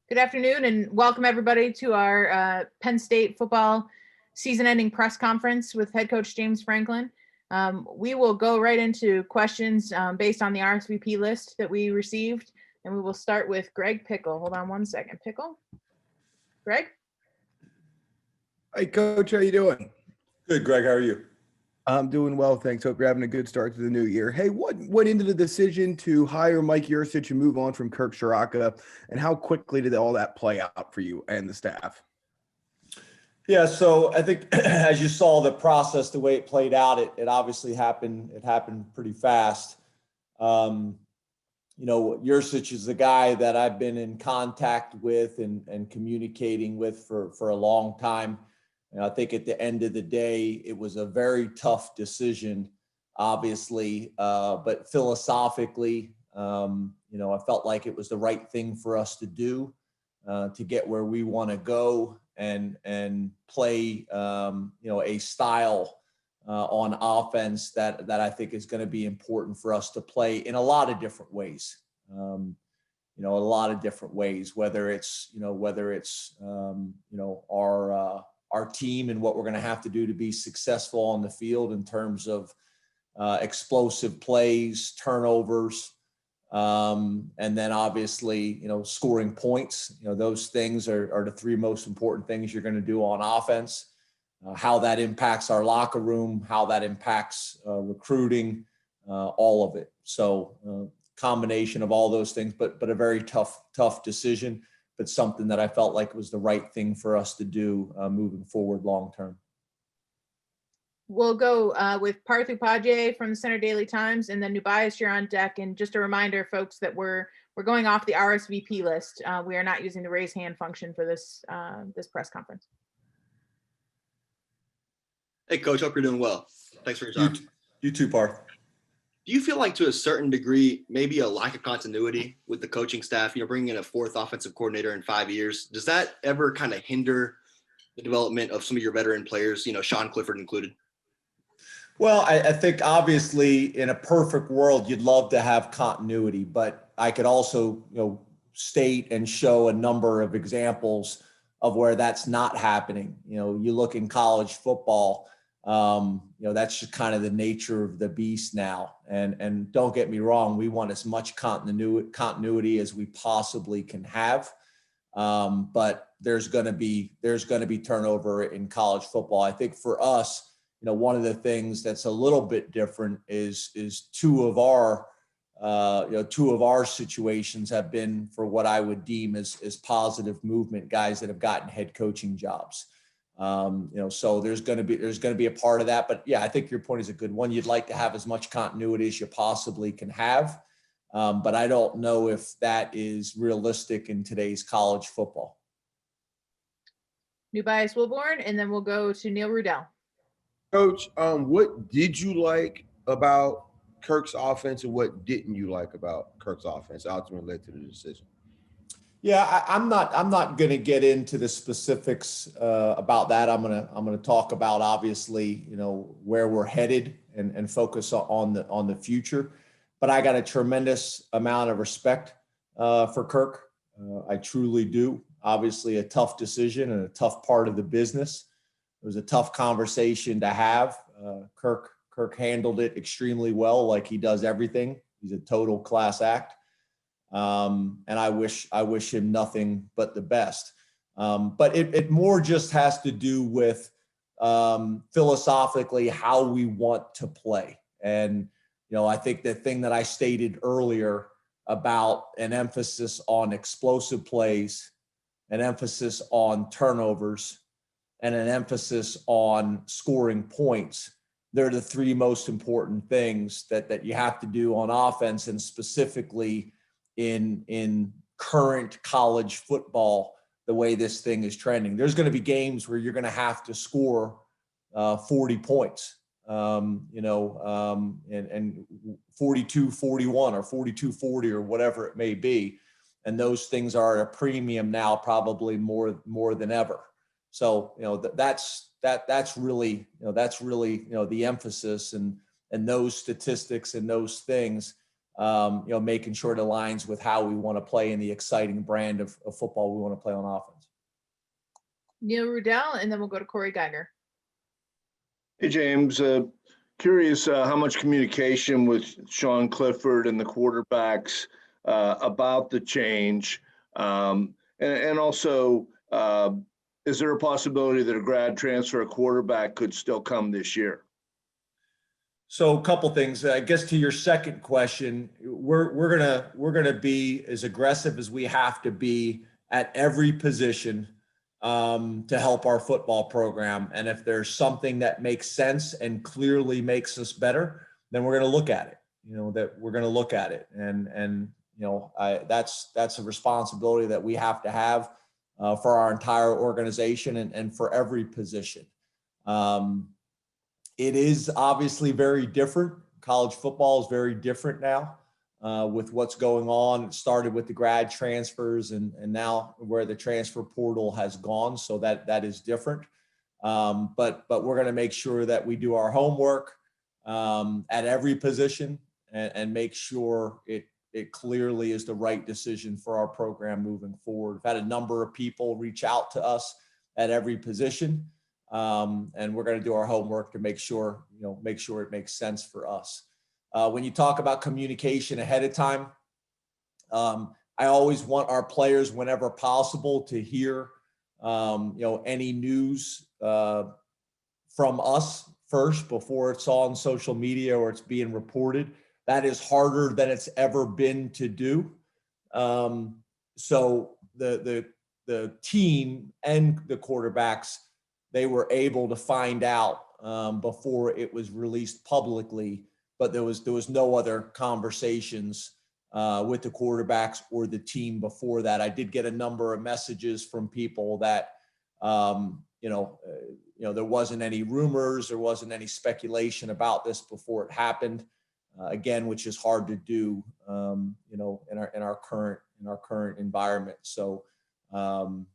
Good afternoon and welcome everybody to our Penn State football season-ending press conference with head coach James Franklin. We will go right into questions based on the RSVP list that we received, and we will start with Greg Pickle. Hold on one second. Pickle? Greg? Hey, Coach, how you doing? Good, Greg. How are you? I'm doing well, thanks. Hope you're having a good start to the new year. Hey, what went into the decision to hire Mike Yurcich and move on from Kirk Ciarrocca, and how quickly did all that play out for you and the staff? Yeah, so I think as you saw the process, the way it played out, it obviously happened. It happened pretty fast. Yurcich is the guy that I've been in contact with and communicating with for a long time. And I think at the end of the day, it was a very tough decision, obviously, but philosophically, I felt like it was the right thing for us to do to get where we want to go and play, a style on offense that I think is going to be important for us to play in a lot of different ways. Whether it's our team and what we're going to have to do to be successful on the field in terms of explosive plays, turnovers, and then obviously, scoring points. Those things are the three most important things you're going to do on offense. How that impacts our locker room, how that impacts recruiting, all of it. So combination of all those things, but a very tough decision, but something that I felt like was the right thing for us to do moving forward long term. We'll go with Parthu Paje from the Center Daily Times, and then Nubias, you're on deck. And just a reminder, folks, that we're going off the RSVP list. We are not using the raise hand function for this press conference. Hey, Coach, hope you're doing well. Thanks for your time. You too, Parth. Do you feel like to a certain degree, maybe a lack of continuity with the coaching staff, bringing in a fourth offensive coordinator in 5 years, does that ever kind of hinder the development of some of your veteran players, Sean Clifford included? Well, I think obviously in a perfect world, you'd love to have continuity, but I could also, state and show a number of examples of where that's not happening. You look in college football, that's just kind of the nature of the beast now. And don't get me wrong, we want as much continuity as we possibly can have. But there's going to be turnover in college football. I think for us, one of the things that's a little bit different is two of our situations have been for what I would deem as positive movement guys that have gotten head coaching jobs. So there's going to be a part of that, but yeah, I think your point is a good one. You'd like to have as much continuity as you possibly can have. But I don't know if that is realistic in today's college football. Nubias Wilborn, and then we'll go to Neil Rudell. Coach, what did you like about Kirk's offense and what didn't you like about Kirk's offense ultimately led to the decision? Yeah, I'm not going to get into the specifics about that. I'm going to talk about obviously, where we're headed and focus on the future. But I got a tremendous amount of respect for Kirk. I truly do. Obviously, a tough decision and a tough part of the business. It was a tough conversation to have. Kirk handled it extremely well, like he does everything. He's a total class act. And I wish him nothing but the best. But it more just has to do with philosophically how we want to play. And, I think the thing that I stated earlier about an emphasis on explosive plays, an emphasis on turnovers, and an emphasis on scoring points, they're the three most important things that you have to do on offense, and specifically in current college football, the way this thing is trending. There's going to be games where you're going to have to score 40 points, and 42-41 or 42-40 or whatever it may be. And those things are at a premium now, probably more than ever. So, that's really the emphasis, and those statistics and those things making sure it aligns with how we want to play in the exciting brand of football we want to play on offense. Neil Rudell, and then we'll go to Corey Geiger. Hey, James. Curious how much communication with Sean Clifford and the quarterbacks about the change. And also, is there a possibility that a grad transfer quarterback could still come this year? So a couple things. I guess to your second question, we're gonna be as aggressive as we have to be at every position to help our football program. And if there's something that makes sense and clearly makes us better, then we're going to look at it. And that's a responsibility that we have to have for our entire organization and for every position. It is obviously very different. College football is very different now with what's going on. It started with the grad transfers and now where the transfer portal has gone. So that is different. But we're going to make sure that we do our homework at every position and make sure it clearly is the right decision for our program moving forward. We've had a number of people reach out to us at every position. And we're going to do our homework to make sure it makes sense for us. When you talk about communication ahead of time, I always want our players, whenever possible, to hear, any news from us first before it's on social media or it's being reported. That is harder than it's ever been to do. So the team and the quarterbacks, they were able to find out before it was released publicly, but there was no other conversations with the quarterbacks or the team before that. I did get a number of messages from people that, there wasn't any rumors, there wasn't any speculation about this before it happened. Again, which is hard to do, in our current environment. So no,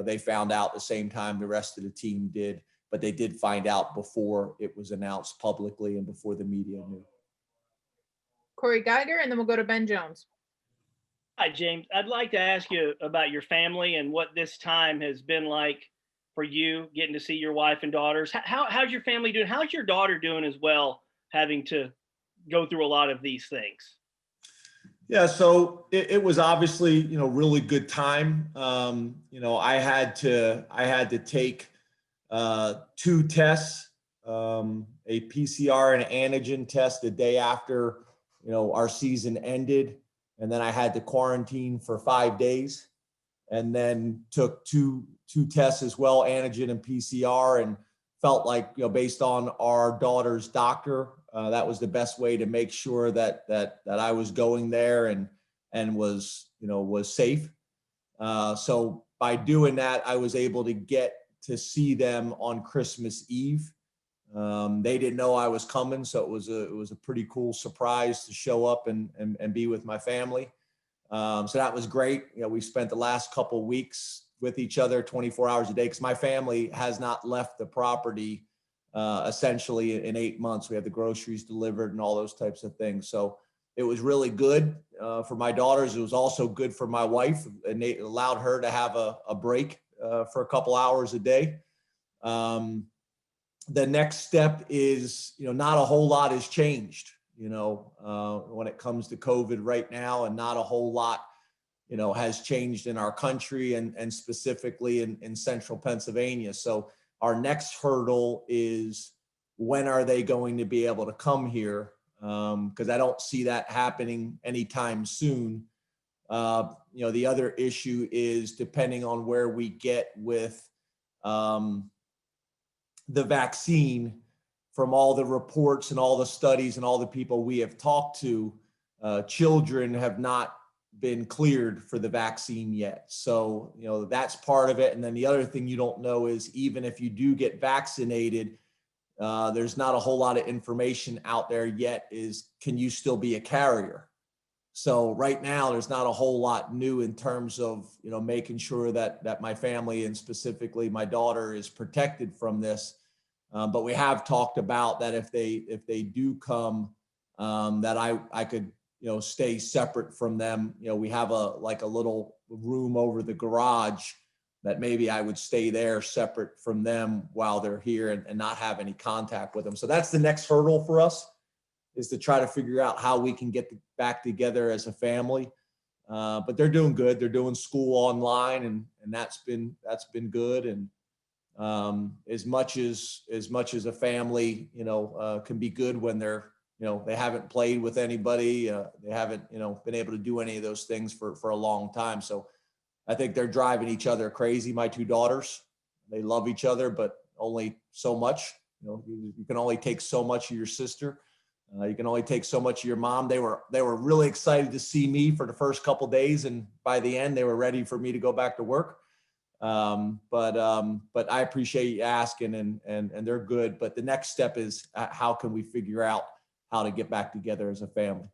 they found out the same time the rest of the team did, but they did find out before it was announced publicly and before the media knew. Corey Geiger, and then we'll go to Ben Jones. Hi, James. I'd like to ask you about your family and what this time has been like for you, getting to see your wife and daughters. How's your family doing? How's your daughter doing as well, having to go through a lot of these things? Yeah, so it was obviously, really good time. I had to take 2 tests, a PCR and an antigen test the day after, our season ended. And then I had to quarantine for 5 days and then took two tests as well, antigen and PCR, and felt like, based on our daughter's doctor, that was the best way to make sure that I was going there and was safe. So by doing that, I was able to get to see them on Christmas Eve. They didn't know I was coming, so it was a pretty cool surprise to show up and be with my family. So that was great. We spent the last couple weeks with each other 24 hours a day because my family has not left the property essentially in 8 months. We had the groceries delivered and all those types of things. So it was really good for my daughters. It was also good for my wife, and it allowed her to have a break for a couple hours a day. The next step is, not a whole lot has changed, when it comes to COVID right now, and not a whole lot, has changed in our country and specifically in central Pennsylvania. So our next hurdle is, when are they going to be able to come here? Because I don't see that happening anytime soon. The other issue is, depending on where we get with the vaccine, from all the reports and all the studies and all the people we have talked to, children have not been cleared for the vaccine yet. So, that's part of it. And then the other thing you don't know is, even if you do get vaccinated, there's not a whole lot of information out there yet, is, can you still be a carrier? So right now, there's not a whole lot new in terms of, making sure that my family, and specifically my daughter, is protected from this. But we have talked about that if they do come that I could, stay separate from them. We have a little room over the garage that maybe I would stay there separate from them while they're here and not have any contact with them. So that's the next hurdle for us, is to try to figure out how we can get back together as a family. But they're doing good. They're doing school online, and that's been good. And as much as a family, can be good when they're, they haven't played with anybody. They haven't, been able to do any of those things for a long time. So I think they're driving each other crazy. My two daughters, they love each other, but only so much. You can only take so much of your sister. You can only take so much of your mom. They were really excited to see me for the first couple of days, and by the end, they were ready for me to go back to work. But I appreciate you asking, and they're good. But the next step is how can we figure out how to get back together as a family?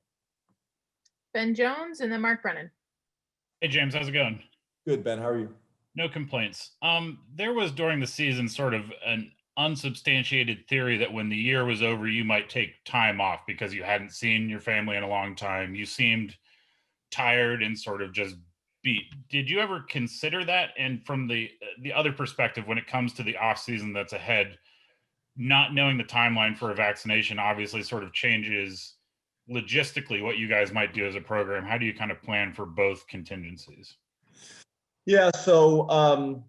Ben Jones and then Mark Brennan. Hey, James, how's it going? Good, Ben. How are you? No complaints. There was during the season sort of an unsubstantiated theory that when the year was over, you might take time off because you hadn't seen your family in a long time. You seemed tired and sort of just beat. Did you ever consider that? And from the other perspective, when it comes to the off season that's ahead, not knowing the timeline for a vaccination obviously sort of changes logistically what you guys might do as a program. How do you kind of plan for both contingencies? Yeah. So,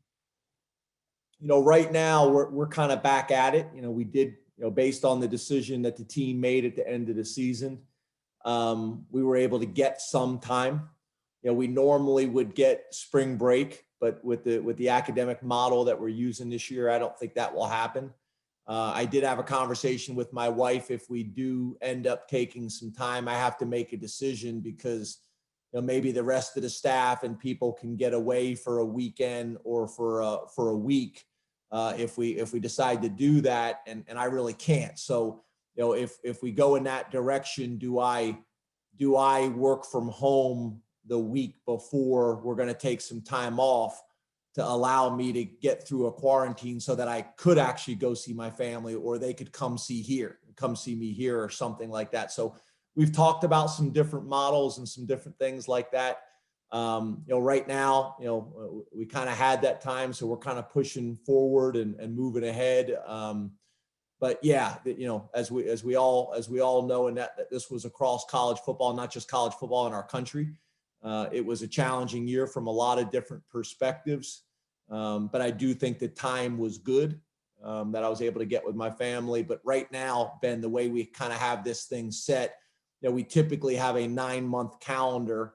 right now we're kind of back at it. We did, based on the decision that the team made at the end of the season, we were able to get some time. We normally would get spring break, but with the academic model that we're using this year, I don't think that will happen. I did have a conversation with my wife. If we do end up taking some time, I have to make a decision because maybe the rest of the staff and people can get away for a weekend or for a week if we decide to do that, and I really can't. So if we go in that direction, do I work from home the week before we're going to take some time off to allow me to get through a quarantine so that I could actually go see my family, or they could come see me here or something like that. So we've talked about some different models and some different things like that. Right now, we kind of had that time, so we're kind of pushing forward and moving ahead. But yeah, as we all know, and that this was across college football, not just college football in our country. It was a challenging year from a lot of different perspectives. But I do think the time was good that I was able to get with my family. But right now, Ben, the way we kind of have this thing set, we typically have a 9-month calendar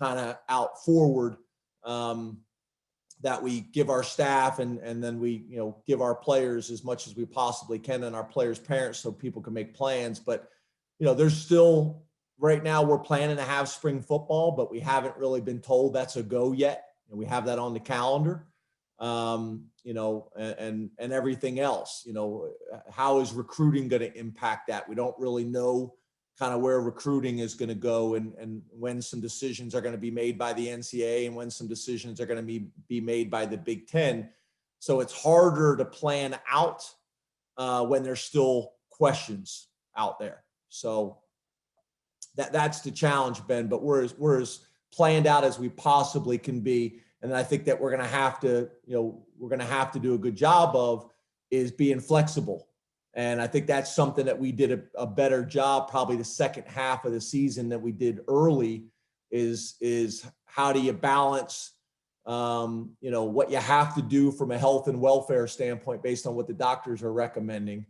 kind of out forward that we give our staff and then we, give our players as much as we possibly can, and our players' parents, so people can make plans. But, there's still, right now we're planning to have spring football, but we haven't really been told that's a go yet. And we have that on the calendar, and everything else, how is recruiting going to impact that? We don't really know kind of where recruiting is going to go and when some decisions are going to be made by the NCAA and when some decisions are going to be made by the Big Ten. So it's harder to plan out when there's still questions out there. So that's the challenge, Ben, but we're as planned out as we possibly can be. And I think that we're going to have to do a good job of is being flexible. And I think that's something that we did a better job, probably the second half of the season that we did early is how do you balance, what you have to do from a health and welfare standpoint based on what the doctors are recommending.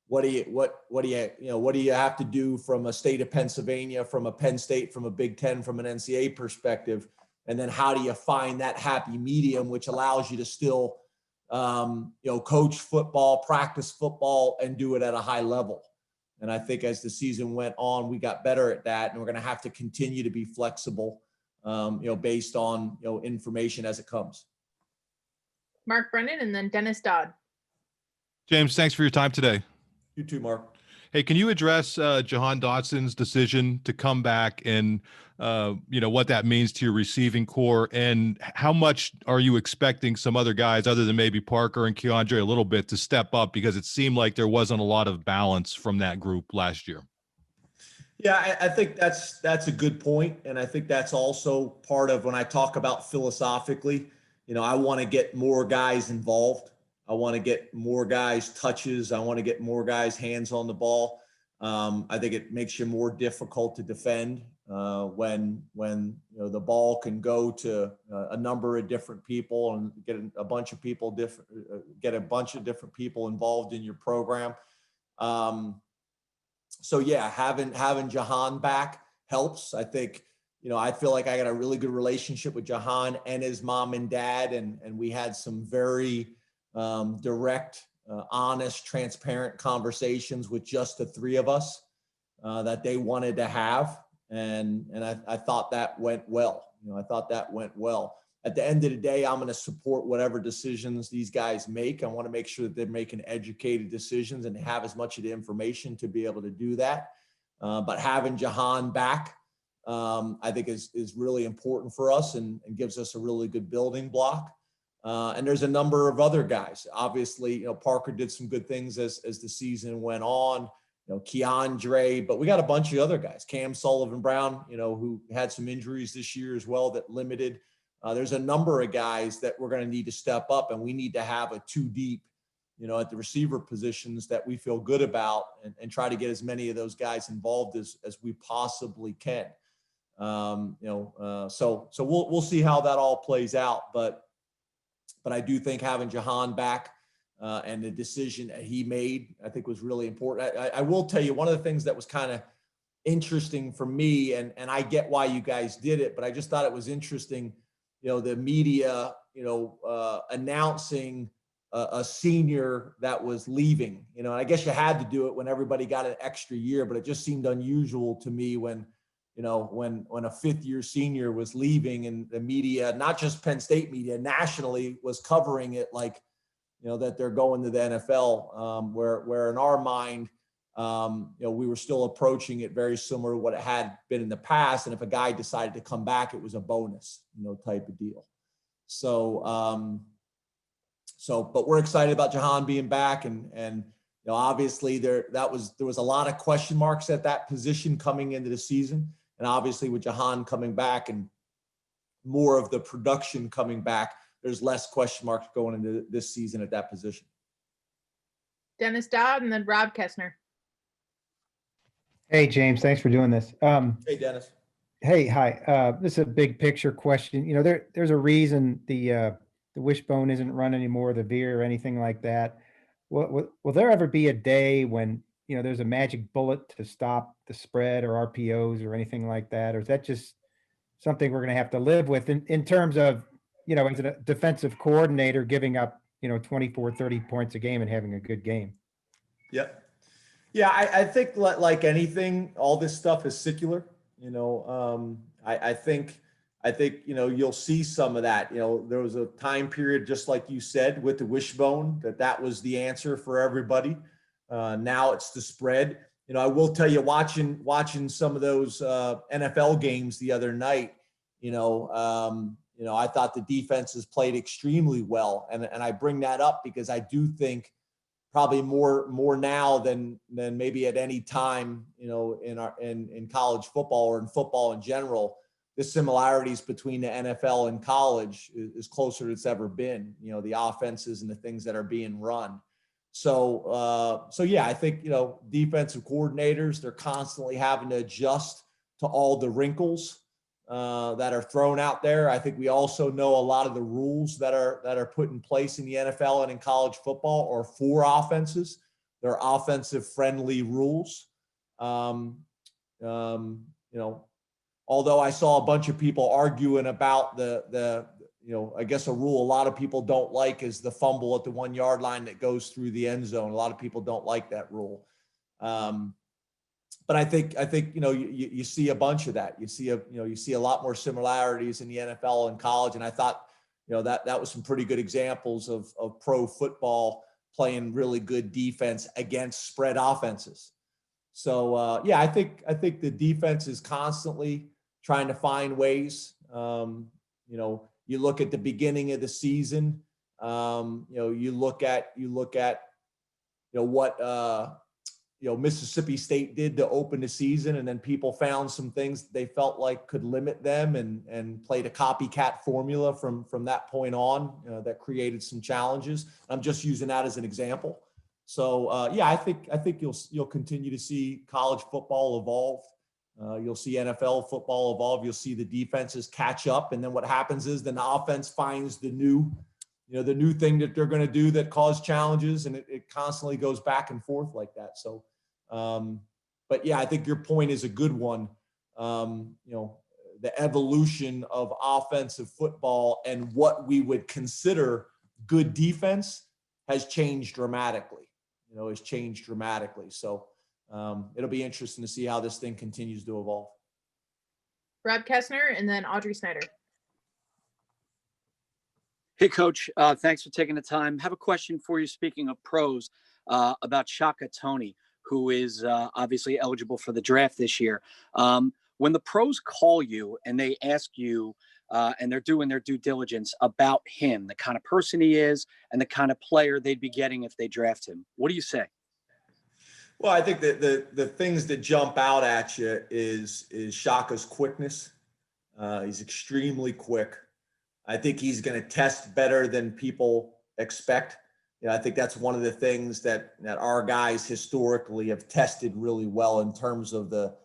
What do you have to do from a state of Pennsylvania, from a Penn State, from a Big Ten, from an NCAA perspective? And then how do you find that happy medium, which allows you to still coach football, practice football, and do it at a high level. And I think as the season went on, we got better at that, and we're going to have to continue to be flexible, based on, information as it comes. Mark Brennan and then Dennis Dodd. James, thanks for your time today. You too, Mark. Hey, can you address Jahan Dotson's decision to come back and, what that means to your receiving core, and how much are you expecting some other guys other than maybe Parker and Keandre a little bit to step up, because it seemed like there wasn't a lot of balance from that group last year? Yeah, I think that's a good point, and I think that's also part of when I talk about philosophically. I want to get more guys involved. I want to get more guys touches. I want to get more guys hands on the ball. I think it makes you more difficult to defend when the ball can go to a number of different people and get a bunch of people different people involved in your program. So yeah, having Jahan back helps. I think, I feel like I got a really good relationship with Jahan and his mom and dad, and we had some very direct, honest, transparent conversations with just the three of us that they wanted to have, and I thought that went well. I thought that went well. At the end of the day, I'm going to support whatever decisions these guys make. I want to make sure that they're making educated decisions and have as much of the information to be able to do that. But having Jahan back, I think is really important for us and gives us a really good building block. And there's a number of other guys. Obviously, Parker did some good things as the season went on. Keandre, but we got a bunch of other guys. Cam Sullivan-Brown, who had some injuries this year as well that limited. There's a number of guys that we're going to need to step up, and we need to have a two deep, at the receiver positions that we feel good about, and try to get as many of those guys involved as we possibly can. So we'll see how that all plays out, but I do think having Jahan back and the decision that he made, I think was really important. I will tell you, one of the things that was kind of interesting for me, and I get why you guys did it, but I just thought it was interesting, the media, announcing a senior that was leaving, I guess you had to do it when everybody got an extra year, but it just seemed unusual to me when a fifth-year senior was leaving, and the media, not just Penn State media, nationally was covering it like, that they're going to the NFL, where in our mind, we were still approaching it very similar to what it had been in the past. And if a guy decided to come back, it was a bonus, type of deal. So, but we're excited about Jahan being back, and obviously there was a lot of question marks at that position coming into the season, and obviously with Jahan coming back and more of the production coming back, there's less question marks going into this season at that position. Dennis Dodd and then Rob Kessner. Hey, James, thanks for doing this. Hey, Dennis. Hey, hi. This is a big picture question. There's a reason the wishbone isn't run anymore, the veer or anything like that. Will there ever be a day when, there's a magic bullet to stop the spread or RPOs or anything like that? Or is that just something we're going to have to live with in terms of, as a defensive coordinator giving up, 24, 30 points a game and having a good game? Yep. Yeah, I think like anything, all this stuff is secular. I think you'll see some of that. There was a time period, just like you said, with the wishbone, that was the answer for everybody. Now it's the spread. I will tell you, watching some of those NFL games the other night, I thought the defenses played extremely well, and I bring that up because I do think probably more now than maybe at any time, in college football or in football in general, the similarities between the NFL and college is closer than it's ever been. The offenses and the things that are being run. So yeah, I think defensive coordinators, they're constantly having to adjust to all the wrinkles that are thrown out there. I think we also know a lot of the rules that are put in place in the NFL and in college football are for offenses. They're offensive friendly rules. Although I saw a bunch of people arguing about I guess a rule a lot of people don't like is the fumble at the 1 yard line that goes through the end zone. A lot of people don't like that rule. But I think you see a bunch of that. You see a lot more similarities in the NFL and college, and I thought that was some pretty good examples of pro football playing really good defense against spread offenses. So yeah, I think the defense is constantly trying to find ways. You look at the beginning of the season. You look at what Mississippi State did to open the season, and then people found some things they felt like could limit them and played a copycat formula from that point on that created some challenges. I'm just using that as an example. So I think you'll continue to see college football evolve. You'll see NFL football evolve. You'll see the defenses catch up, and then what happens is then the offense finds the new thing that they're going to do that cause challenges, and it constantly goes back and forth like that. So, but yeah, I think your point is a good one. The evolution of offensive football and what we would consider good defense has changed dramatically. So it'll be interesting to see how this thing continues to evolve. Rob Kessner and then Audrey Snyder. Hey, Coach. Thanks for taking the time. Have a question for you, speaking of pros, about Shaka Toney, who is obviously eligible for the draft this year. When the pros call you and they ask you and they're doing their due diligence about him, the kind of person he is and the kind of player they'd be getting if they draft him, what do you say? Well, I think that the things that jump out at you is Shaka's quickness. He's extremely quick. I think he's going to test better than people expect. I think that's one of the things that our guys historically have tested really well in terms of the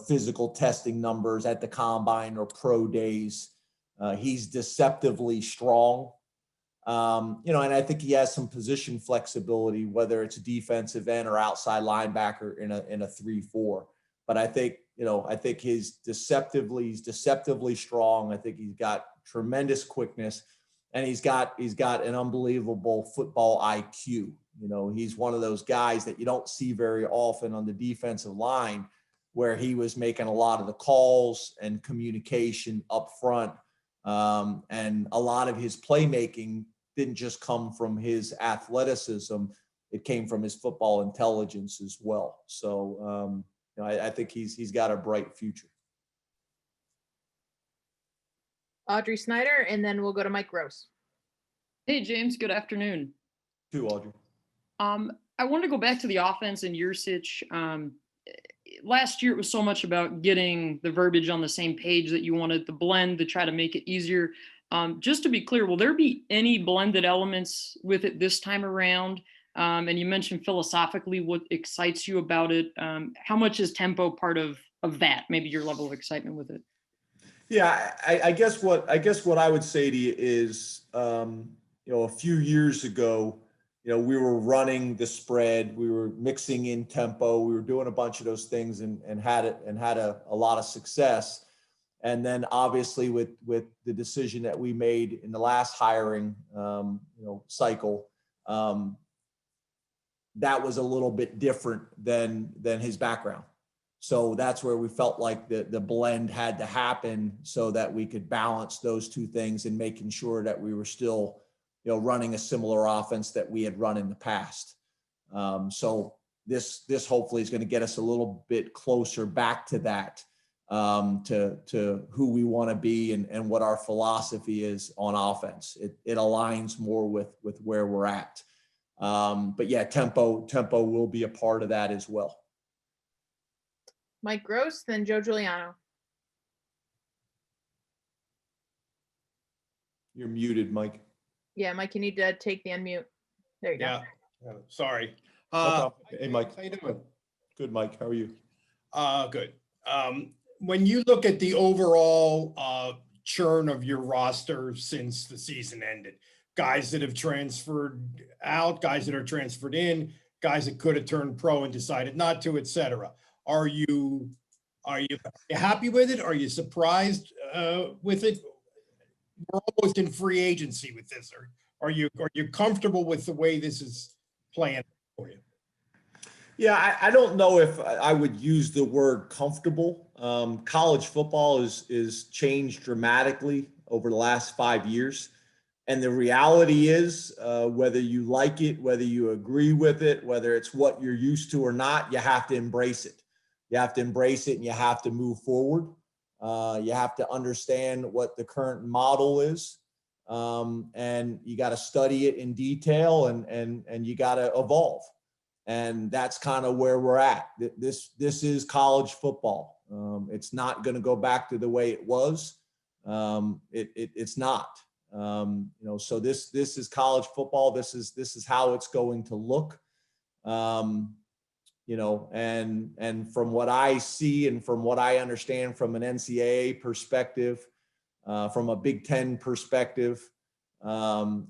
physical testing numbers at the combine or pro days. He's deceptively strong. And I think he has some position flexibility, whether it's defensive end or outside linebacker in a 3-4. But I think he's deceptively strong. I think he's got tremendous quickness, and he's got an unbelievable football IQ. He's one of those guys that you don't see very often on the defensive line, where he was making a lot of the calls and communication up front. And a lot of his playmaking didn't just come from his athleticism. It came from his football intelligence as well. So, I think he's got a bright future. Audrey Snyder, and then we'll go to Mike Gross. Hey, James, good afternoon. To Audrey. I want to go back to the offense and Yurcich. Last year, it was so much about getting the verbiage on the same page that you wanted the blend to try to make it easier. Just to be clear, will there be any blended elements with it this time around? And you mentioned philosophically what excites you about it. How much is tempo part of that? Maybe your level of excitement with it. Yeah, I guess what I would say to you is, a few years ago, we were running the spread, we were mixing in tempo, we were doing a bunch of those things and had a lot of success. And then obviously with the decision that we made in the last hiring, cycle, that was a little bit different than his background. So that's where we felt like the blend had to happen so that we could balance those two things and making sure that we were still, running a similar offense that we had run in the past. So this hopefully is going to get us a little bit closer back to that, to who we want to be and what our philosophy is on offense. It aligns more with where we're at. But yeah, tempo will be a part of that as well. Mike Gross, then Joe Giuliano. You're muted, Mike. Yeah, Mike, you need to take the unmute. There you go. Yeah, sorry. Hey, Mike. How you doing? Good, Mike. How are you? Good. When you look at the overall churn of your roster since the season ended, guys that have transferred out, guys that are transferred in, guys that could have turned pro and decided not to, et cetera. Are you happy with it? Are you surprised with it? We're almost in free agency with this. Are you comfortable with the way this is playing for you? Yeah, I don't know if I would use the word comfortable. College football is changed dramatically over the last 5 years. And the reality is, whether you like it, whether you agree with it, whether it's what you're used to or not, you have to embrace it. You have to embrace it and you have to move forward. You have to understand what the current model is. And you got to study it in detail and you got to evolve. And that's kind of where we're at. This is college football. It's not going to go back to the way it was. It's not. So this is college football. This is how it's going to look. And from what I see and from what I understand from an NCAA perspective, from a Big Ten perspective, from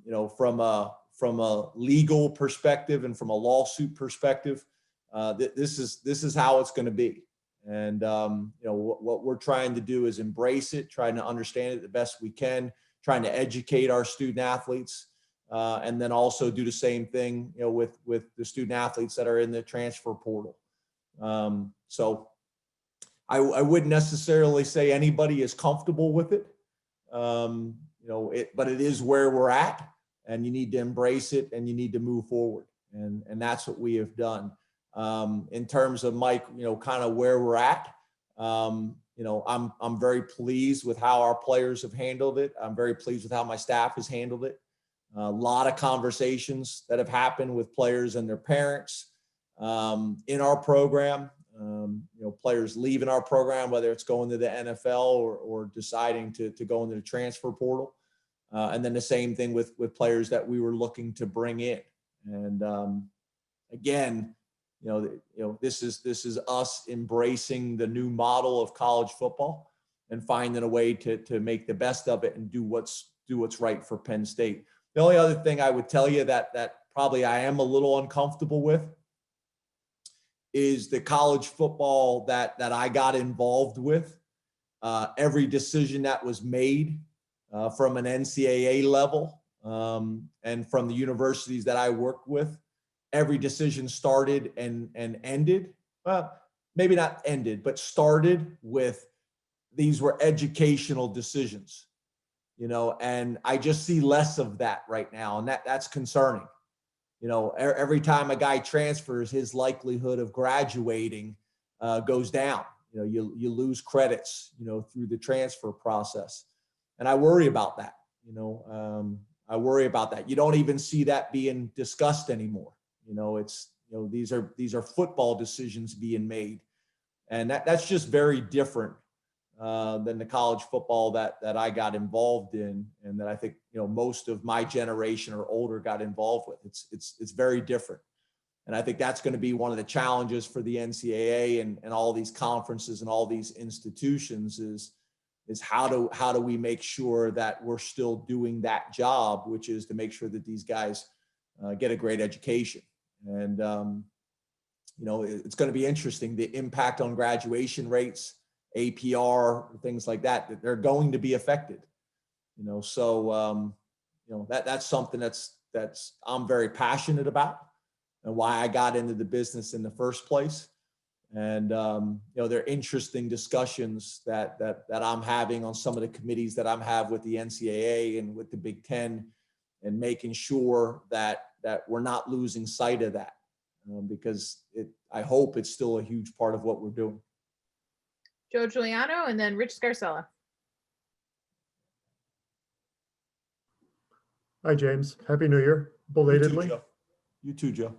a legal perspective and from a lawsuit perspective, this is how it's going to be. And what we're trying to do is embrace it, trying to understand it the best we can, trying to educate our student athletes, and then also do the same thing, with the student athletes that are in the transfer portal. So I wouldn't necessarily say anybody is comfortable with it, but it is where we're at. And you need to embrace it and you need to move forward. And that's what we have done. In terms of Mike, kind of where we're at, I'm very pleased with how our players have handled it. I'm very pleased with how my staff has handled it. A lot of conversations that have happened with players and their parents in our program, players leaving our program, whether it's going to the NFL or deciding to go into the transfer portal. And then the same thing with players that we were looking to bring in. And again, this is us embracing the new model of college football and finding a way to make the best of it and do what's right for Penn State. The only other thing I would tell you that probably I am a little uncomfortable with is the college football that I got involved with. Every decision that was made from an NCAA level and from the universities that I worked with, every decision started and ended. Well, maybe not ended, but started with these were educational decisions, and I just see less of that right now. And that's concerning. Every time a guy transfers, his likelihood of graduating goes down. You lose credits, through the transfer process. And I worry about that. I worry about that. You don't even see that being discussed anymore. These are football decisions being made, and that's just very different than the college football that I got involved in, and that I think most of my generation or older got involved with. It's very different, and I think that's going to be one of the challenges for the NCAA and all these conferences and all these institutions is how do we make sure that we're still doing that job, which is to make sure that these guys get a great education. And it's going to be interesting, the impact on graduation rates, APR, things like that they're going to be affected. So that's something that's I'm very passionate about and why I got into the business in the first place. And there are interesting discussions that I'm having on some of the committees that I'm have with the NCAA and with the Big Ten, and making sure that we're not losing sight of that, because I hope it's still a huge part of what we're doing. Joe Giuliano and then Rich Scarcella. Hi, James. Happy New Year, belatedly. You too, Joe.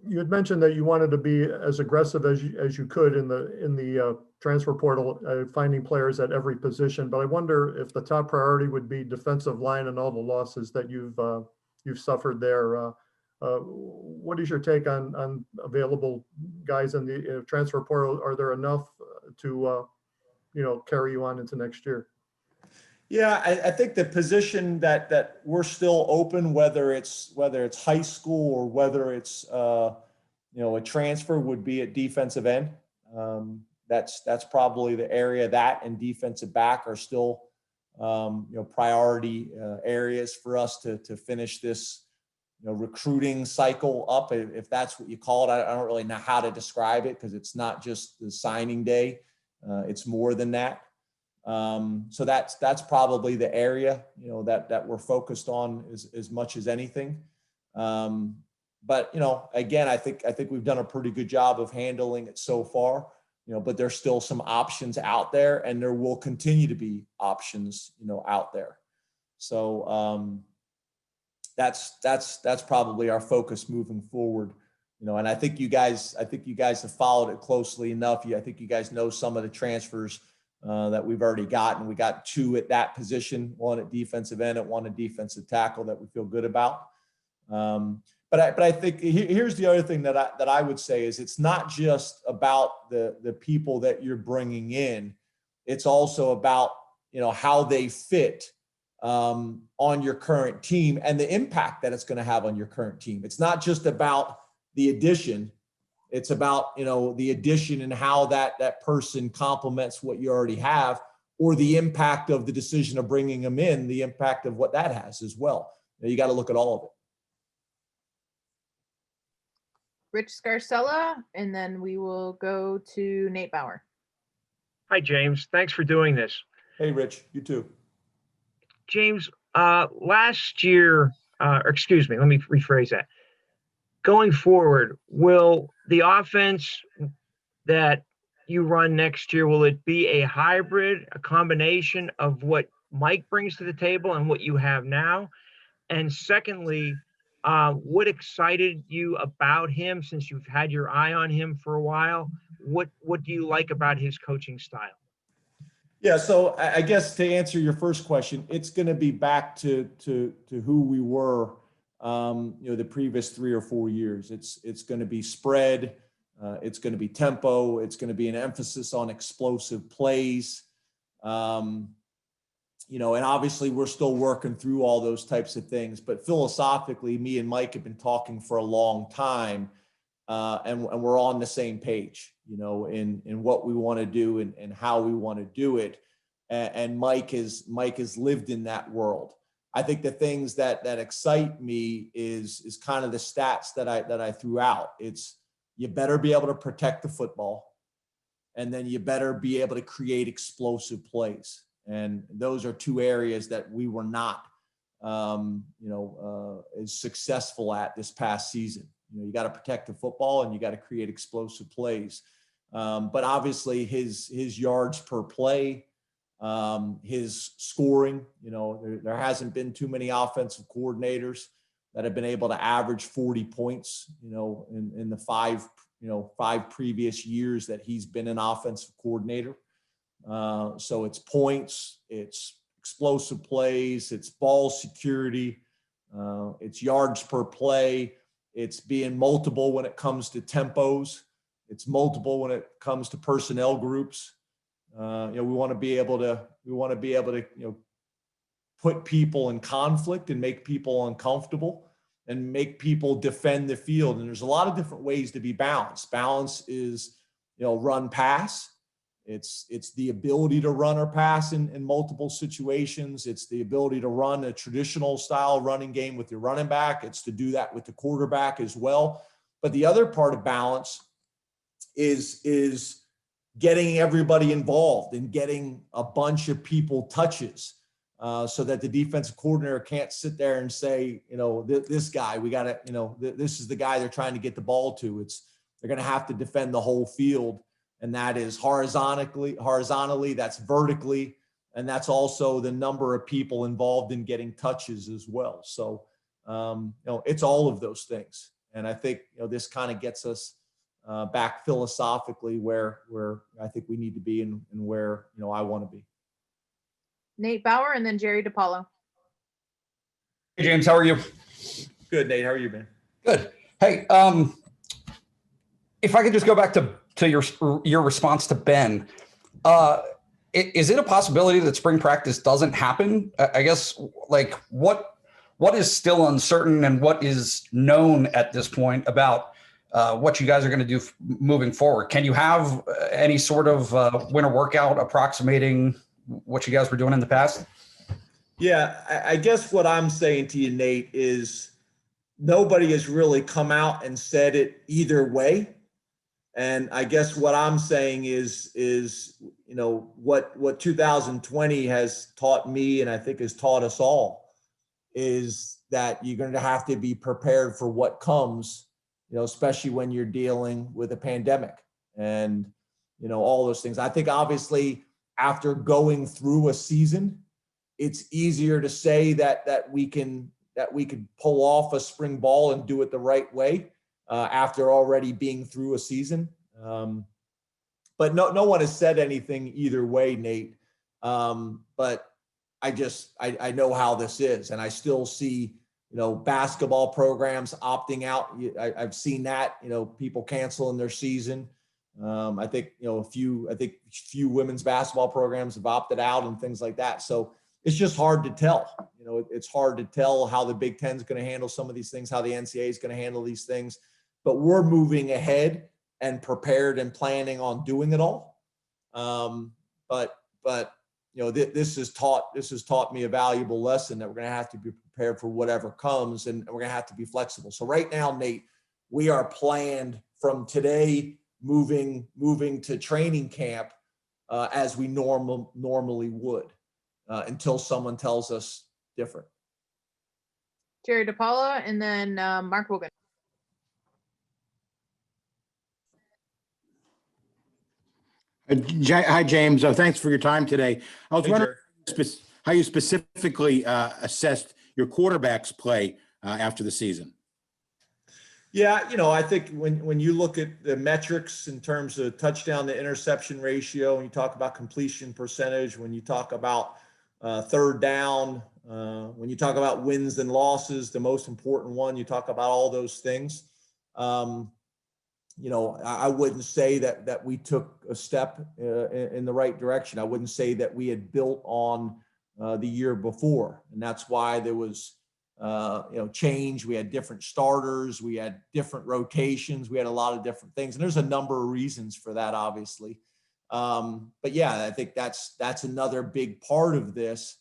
You had mentioned that you wanted to be as aggressive as you could in the transfer portal, finding players at every position. But I wonder if the top priority would be defensive line and all the losses that you've suffered there. What is your take on available guys in the transfer portal? Are there enough to carry you on into next year? Yeah, I think the position that we're still open, whether it's high school or whether it's a transfer, would be at defensive end. That's probably the area, that and defensive back are still priority areas for us to finish this recruiting cycle up, if that's what you call it. I don't really know how to describe it, because it's not just the signing day, it's more than that. So that's probably the area, that we're focused on as much as anything. But, again, I think we've done a pretty good job of handling it so far, but there's still some options out there, and there will continue to be options, out there. So, that's probably our focus moving forward. And I think you guys have followed it closely enough. I think you guys know some of the transfers that we've already gotten. We got 2 at that position, 1 at defensive end and 1 at defensive tackle that we feel good about. But I think here's the other thing that I would say is it's not just about the people that you're bringing in. It's also about, how they fit on your current team and the impact that it's going to have on your current team. It's not just about the addition. It's about, the addition and how that person complements what you already have, or the impact of the decision of bringing them in, the impact of what that has as well. You got to look at all of it. Rich Scarcella, and then we will go to Nate Bauer. Hi, James. Thanks for doing this. Hey, Rich. You too. James, last year, or excuse me, let me rephrase that. Going forward, will the offense that you run next year, will it be a hybrid, a combination of what Mike brings to the table and what you have now? And secondly, what excited you about him since you've had your eye on him for a while? What do you like about his coaching style? Yeah, so I guess to answer your first question, it's going to be back to who we were, the previous 3 or 4 years. It's going to be spread. It's going to be tempo. It's going to be an emphasis on explosive plays. And obviously we're still working through all those types of things. But philosophically, me and Mike have been talking for a long time, and we're on the same page, in what we want to do and how we want to do it. And Mike has lived in that world. I think the things that excite me is kind of the stats that I threw out. It's, you better be able to protect the football, and then you better be able to create explosive plays. And those are 2 areas that we were not, as successful at this past season. You got to protect the football and you got to create explosive plays. But obviously his yards per play, his scoring, there hasn't been too many offensive coordinators that have been able to average 40 points, in the 5 previous years that he's been an offensive coordinator. So it's points, it's explosive plays, it's ball security, it's yards per play, it's being multiple when it comes to tempos, it's multiple when it comes to personnel groups. We want to be able to, put people in conflict and make people uncomfortable and make people defend the field. And there's a lot of different ways to be balanced. Balance is, run pass. It's the ability to run or pass in multiple situations. It's the ability to run a traditional style running game with your running back. It's to do that with the quarterback as well. But the other part of balance is getting everybody involved and getting a bunch of people touches, so that the defensive coordinator can't sit there and say, this guy, we got to, this is the guy they're trying to get the ball to. They're going to have to defend the whole field. And that is horizontally, that's vertically, and that's also the number of people involved in getting touches as well. So, it's all of those things. And I think, this kind of gets us back philosophically where I think we need to be and where, I want to be. Nate Bauer, and then Jerry DiPaolo. Hey, James, how are you? Good, Nate. How are you, man? Good. Hey, if I could just go back to your response to Ben, is it a possibility that spring practice doesn't happen? I guess, what is still uncertain and what is known at this point about what you guys are going to do moving forward? Can you have any sort of winter workout approximating what you guys were doing in the past? Yeah, I guess what I'm saying to you, Nate, is nobody has really come out and said it either way. And I guess what I'm saying is what 2020 has taught me, and I think has taught us all, is that you're going to have to be prepared for what comes, especially when you're dealing with a pandemic and, all those things. I think obviously after going through a season, it's easier to say that we could pull off a spring ball and do it the right way. after already being through a season. But no one has said anything either way, Nate. But I know how this is, and I still see, basketball programs opting out. I've seen that, people canceling their season. I think, a few women's basketball programs have opted out and things like that. So it's just hard to tell. It's hard to tell how the Big Ten is going to handle some of these things, how the NCAA is going to handle these things. But we're moving ahead and prepared and planning on doing it all. But this has taught me a valuable lesson that we're going to have to be prepared for whatever comes, and we're going to have to be flexible. So right now, Nate, we are planned from today moving to training camp as we normally would until someone tells us different. Jerry DePaula, and then Mark Wogan. Hi, James. Thanks for your time today. I was wondering how you specifically assessed your quarterback's play after the season. Yeah, I think when you look at the metrics in terms of touchdown to interception ratio, when you talk about completion percentage, when you talk about third down, when you talk about wins and losses, the most important one, you talk about all those things. I wouldn't say that we took a step in the right direction. I wouldn't say that we had built on the year before. And that's why there was, change. We had different starters. We had different rotations. We had a lot of different things. And there's a number of reasons for that, obviously. But yeah, I think that's another big part of this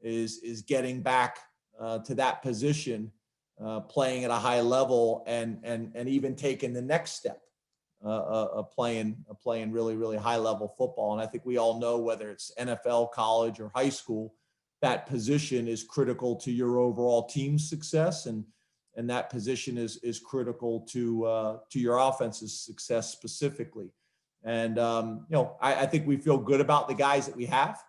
is getting back to that position, playing at a high level and even taking the next step of playing really, really high level football. And I think we all know, whether it's NFL, college, or high school, that position is critical to your overall team's success. And that position is critical to your offense's success specifically. And, I think we feel good about the guys that we have.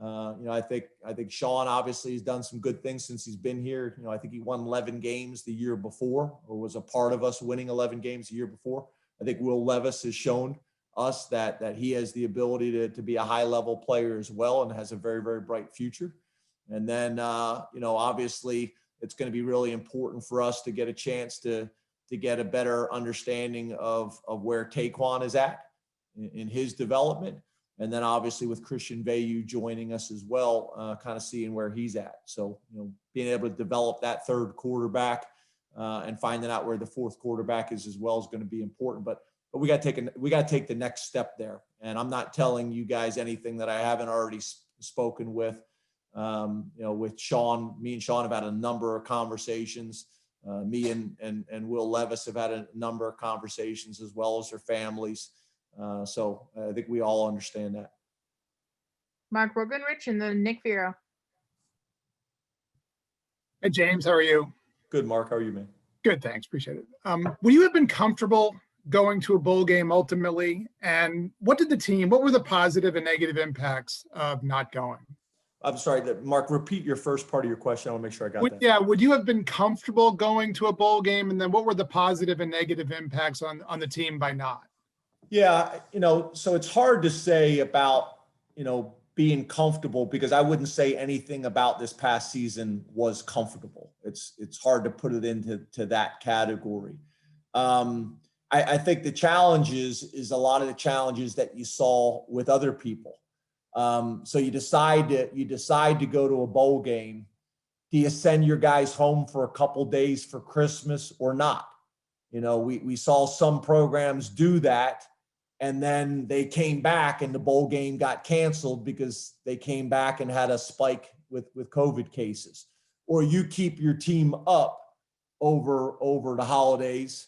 I think Sean obviously has done some good things since he's been here. I think he won 11 games the year before, or was a part of us winning 11 games the year before. I think Will Levis has shown us that he has the ability to be a high level player as well, and has a very, very bright future. And then, obviously it's going to be really important for us to get a chance to get a better understanding of where Taquan is at in his development. And then obviously with Christian Veilleux joining us as well, kind of seeing where he's at. So, being able to develop that third quarterback and finding out where the fourth quarterback is as well is going to be important. But we got to take the next step there. And I'm not telling you guys anything that I haven't already spoken with, with Sean. Me and Sean have had a number of conversations. Me and Will Levis have had a number of conversations, as well as their families. So I think we all understand that. Mark Rogenrich, and then Nick Vero. Hey, James, how are you? Good, Mark. How are you, man? Good, thanks. Appreciate it. Would you have been comfortable going to a bowl game ultimately? And what were the positive and negative impacts of not going? I'm sorry, Mark, repeat your first part of your question. I want to make sure I got that. Yeah, would you have been comfortable going to a bowl game? And then what were the positive and negative impacts on the team by not? Yeah, so it's hard to say about, being comfortable, because I wouldn't say anything about this past season was comfortable. It's hard to put it into that category. I think the challenges is a lot of the challenges that you saw with other people. So you decide to go to a bowl game. Do you send your guys home for a couple days for Christmas or not? We saw some programs do that, and then they came back and the bowl game got canceled because they came back and had a spike with COVID cases. Or you keep your team up over the holidays.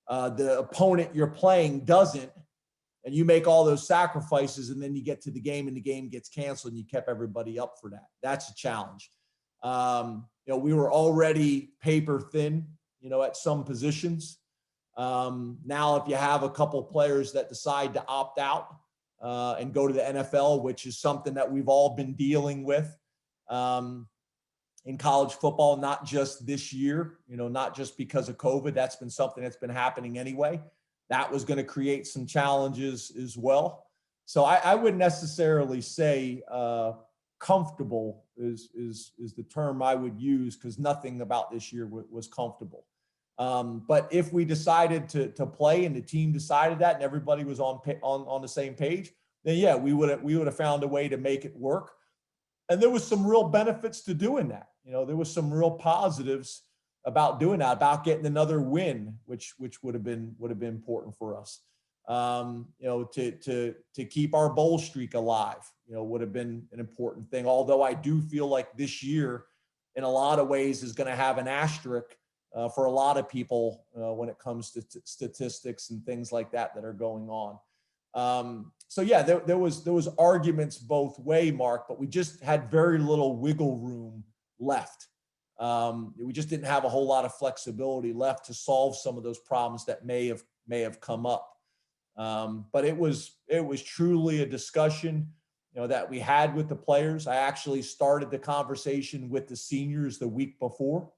The opponent you're playing doesn't, and you make all those sacrifices, and then you get to the game and the game gets canceled, and you kept everybody up for that. That's a challenge. We were already paper thin, at some positions. Now, if you have a couple players that decide to opt out and go to the NFL, which is something that we've all been dealing with, in college football, not just this year, not just because of COVID. That's been something that's been happening anyway. That was going to create some challenges as well. So I wouldn't necessarily say comfortable is the term I would use, because nothing about this year was comfortable. But if we decided to play and the team decided that and everybody was on the same page, then yeah, we would have found a way to make it work. And there was some real benefits to doing that. There was some real positives about doing that, about getting another win, which would have been important for us. To keep our bowl streak alive, would have been an important thing. Although I do feel like this year, in a lot of ways, is going to have an asterisk for a lot of people when it comes to statistics and things like that are going on. So yeah, there was arguments both way, Mark, but we just had very little wiggle room left. We just didn't have a whole lot of flexibility left to solve some of those problems that may have come up. But it was truly a discussion, that we had with the players. I actually started the conversation with the seniors the week before,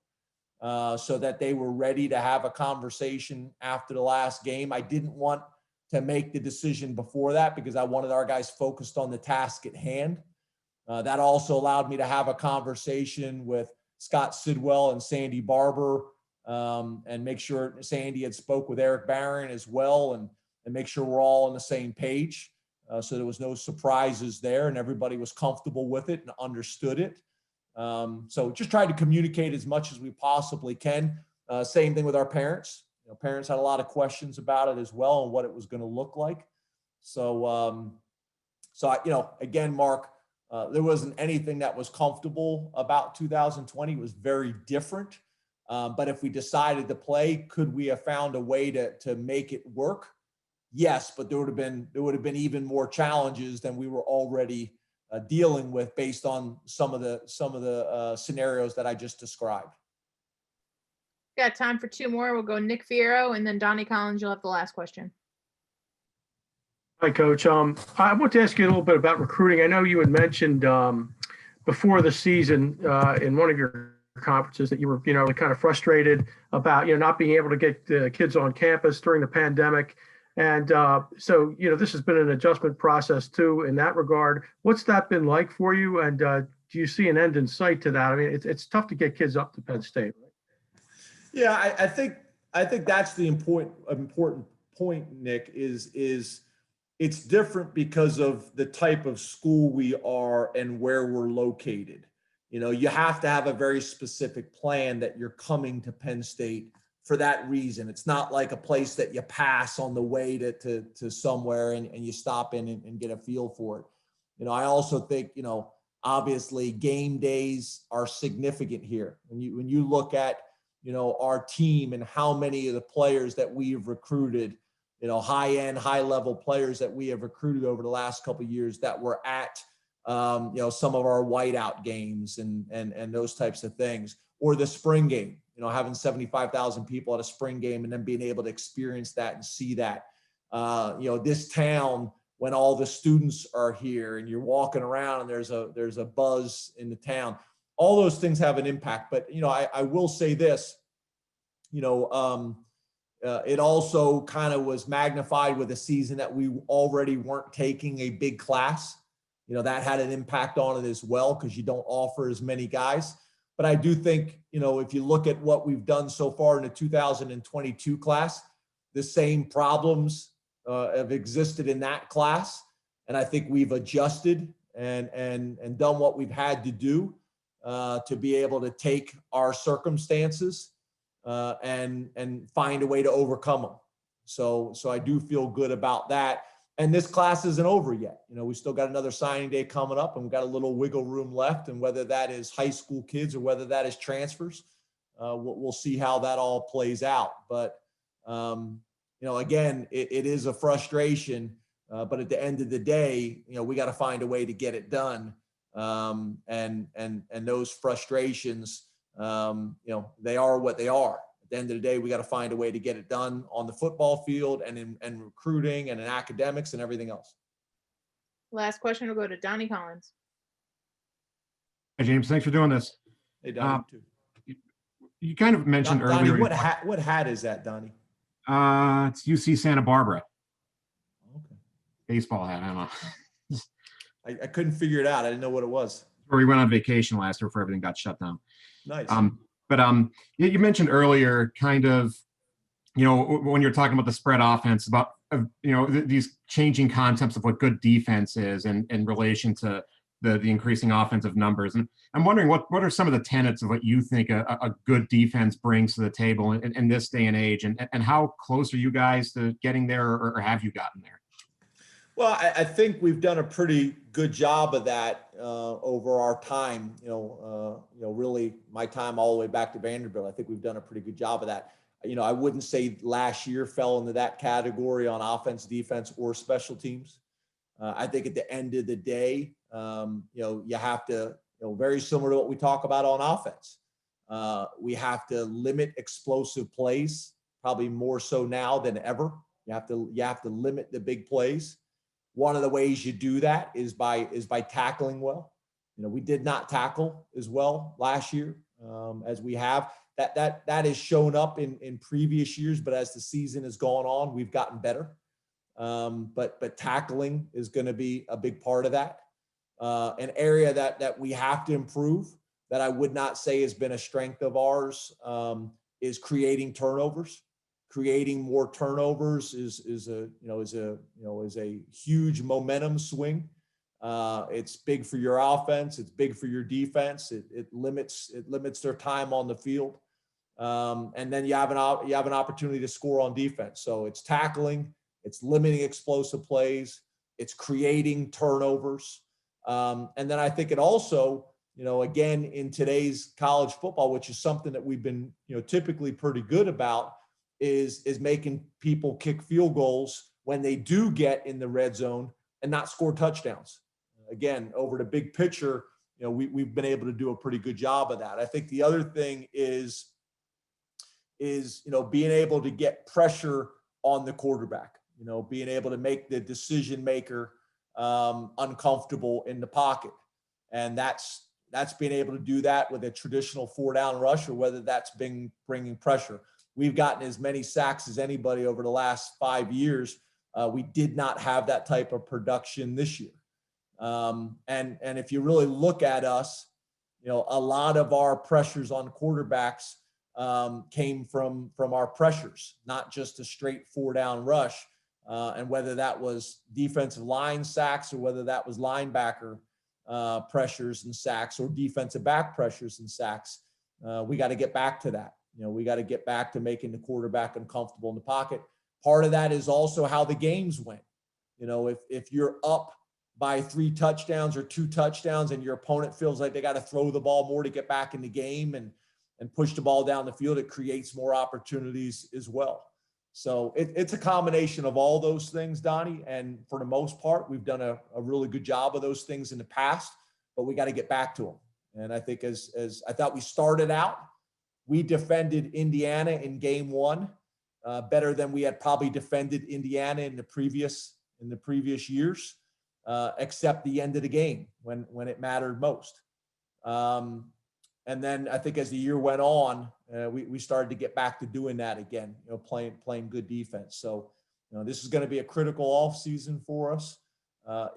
so that they were ready to have a conversation after the last game. I didn't want to make the decision before that because I wanted our guys focused on the task at hand. That also allowed me to have a conversation with Scott Sidwell and Sandy Barber, and make sure Sandy had spoke with Eric Barron as well, and make sure we're all on the same page. So there was no surprises there, and everybody was comfortable with it and understood it. So just tried to communicate as much as we possibly can. Same thing with our parents. Parents had a lot of questions about it as well and what it was going to look like. So, again, Mark, there wasn't anything that was comfortable about 2020. It was very different. But if we decided to play, could we have found a way to make it work? Yes, but there would have been even more challenges than we were already dealing with based on some of the scenarios that I just described. Got time for two more. We'll go Nick Fierro and then Donnie Collins. You'll have the last question. Hi, Coach. I want to ask you a little bit about recruiting. I know you had mentioned before the season in one of your conferences that you were, kind of frustrated about, not being able to get the kids on campus during the pandemic. And so, this has been an adjustment process too in that regard. What's that been like for you? And do you see an end in sight to that? I mean, it's tough to get kids up to Penn State. Yeah, I think that's the important point, Nick, is it's different because of the type of school we are and where we're located. You have to have a very specific plan that you're coming to Penn State for that reason. It's not like a place that you pass on the way to somewhere and you stop in and get a feel for it. I also think, obviously game days are significant here. When you look at, our team and how many of the players that we have recruited, high-end, high-level players that we have recruited over the last couple of years that were at, some of our whiteout games and those types of things, or the spring game, having 75,000 people at a spring game and then being able to experience that and see that, this town, when all the students are here and you're walking around and there's a buzz in the town, all those things have an impact. But, I will say this, it also kind of was magnified with a season that we already weren't taking a big class. That had an impact on it as well because you don't offer as many guys. But I do think, if you look at what we've done so far in the 2022 class, the same problems have existed in that class. And I think we've adjusted and done what we've had to do to be able to take our circumstances and find a way to overcome them. So I do feel good about that. And this class isn't over yet. We still got another signing day coming up and we've got a little wiggle room left. And whether that is high school kids or whether that is transfers, we'll see how that all plays out. But, again, it is a frustration, but at the end of the day, we got to find a way to get it done. And those frustrations, they are what they are. At the end of the day, we got to find a way to get it done on the football field and in recruiting and in academics and everything else. Last question will go to Donnie Collins. Hey, James, thanks for doing this. Hey, Donnie, too. You kind of mentioned Donnie, earlier. what hat is that, Donnie? It's UC Santa Barbara. Okay. Baseball hat. I don't know. I couldn't figure it out. I didn't know what it was. Where we went on vacation last year before everything got shut down. Nice. But you mentioned earlier, kind of, when you're talking about the spread offense, about these changing concepts of what good defense is in relation to the increasing offensive numbers. And I'm wondering what are some of the tenets of what you think a good defense brings to the table in this day and age, and how close are you guys to getting there, or have you gotten there? Well, I think we've done a pretty good job of that over our time. Really my time all the way back to Vanderbilt. I think we've done a pretty good job of that. I wouldn't say last year fell into that category on offense, defense, or special teams. I think at the end of the day, you have to, very similar to what we talk about on offense. We have to limit explosive plays, probably more so now than ever. You have to limit the big plays. One of the ways you do that is by tackling well. We did not tackle as well last year as we have. That has shown up in previous years, but as the season has gone on, we've gotten better. But tackling is going to be a big part of that. An area that we have to improve, that I would not say has been a strength of ours, is creating turnovers. Creating more turnovers is a huge momentum swing. It's big for your offense. It's big for your defense. It limits their time on the field. And then you have an opportunity to score on defense. So it's tackling, it's limiting explosive plays, it's creating turnovers. And then I think it also, again, in today's college football, which is something that we've been, typically pretty good about, is making people kick field goals when they do get in the red zone and not score touchdowns. Again, over the big picture, we've been able to do a pretty good job of that. I think the other thing is being able to get pressure on the quarterback, being able to make the decision maker uncomfortable in the pocket. And that's being able to do that with a traditional 4-down rush, or whether that's bringing pressure. We've gotten as many sacks as anybody over the last 5 years. We did not have that type of production this year. And if you really look at us, a lot of our pressures on quarterbacks came from our pressures, not just a straight 4-down rush. And whether that was defensive line sacks, or whether that was linebacker pressures and sacks, or defensive back pressures and sacks, we got to get back to that. We got to get back to making the quarterback uncomfortable in the pocket. Part of that is also how the games went. If you're up by 3 touchdowns or 2 touchdowns, and your opponent feels like they got to throw the ball more to get back in the game and push the ball down the field, it creates more opportunities as well. So it's a combination of all those things, Donnie. And for the most part, we've done a really good job of those things in the past, but we got to get back to them. And I think as I thought we started out, we defended Indiana in game 1 better than we had probably defended Indiana in the previous years, except the end of the game when it mattered most. And then I think as the year went on, we started to get back to doing that again, playing good defense. So, this is going to be a critical offseason for us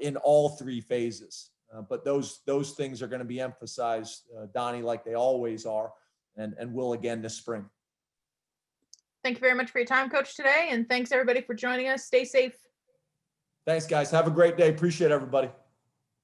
in all 3 phases. But those things are going to be emphasized, Donnie, like they always are, and will again this spring. Thank you very much for your time, Coach, today. And thanks everybody for joining us. Stay safe. Thanks, guys. Have a great day. Appreciate everybody.